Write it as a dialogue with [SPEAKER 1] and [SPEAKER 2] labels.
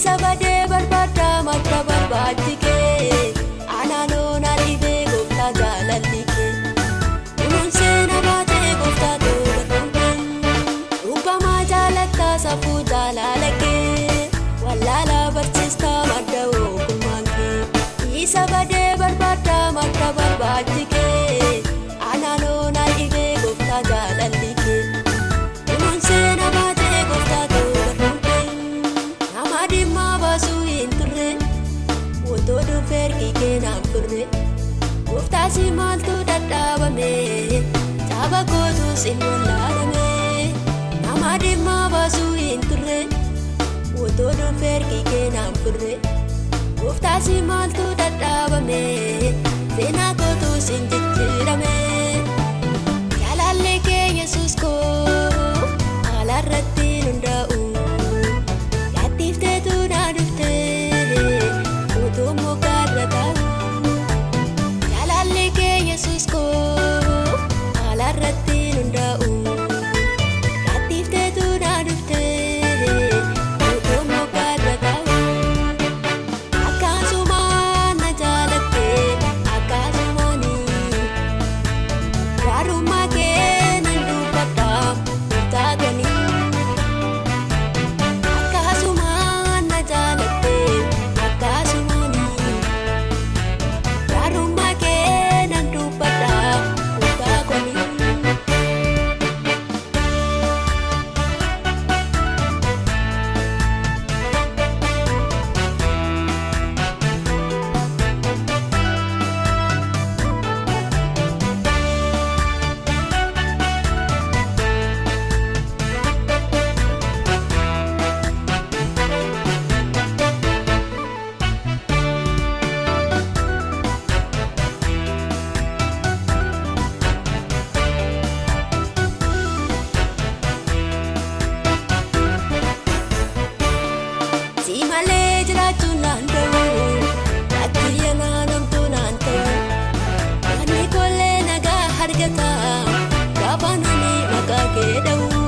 [SPEAKER 1] Isa badee barbaada madda barbaaddi kee anaanoon alibee gooftaa jaalalli kee kunuunsee nabaatee gooftaa tooba dhugamaa jaalattaa safuu jaalala kee wallaalaa barsiistaa madda ogummaan kee isa badee barbaada madda barbaaddi kee anaanoon alibee gooftaa jaalalli kee kunuunsee nabaatee gooftaa tooba nama dhimma baasuu hin turre otoo dhufeergi keenaaf turre gooftaasi maaltu dadhaabame caaba kootuus hin wallaalame nama dhimma baasuu hin turre otoo dhufeergi keenaaf turre gooftaasi maaltu dadhaabame seenaa kootuus hin jijjiirame jaalalli kee Yesuus koo alaarratti hundaa'u yaaddiifteetu na dhuftee utuu mukarra taa'u jaalalli kee Yesuus koo alaarratti hundaa'u yaaddiifteetu na dhuftee utuu mukarra taa'u akkasumaan na jaalattee akkasumaani gaarummaa kee nan dubbadha murtaa ganii akkasumaan na jaalattee akkasumaani gaarummaa kee nan dubbadha murtaa ganii. Si malee jiraachuun naan ta'u akkiyya naanamtuu naan ta'u wanni kollee nagaa argata gaafa nani maqaa kee dha'u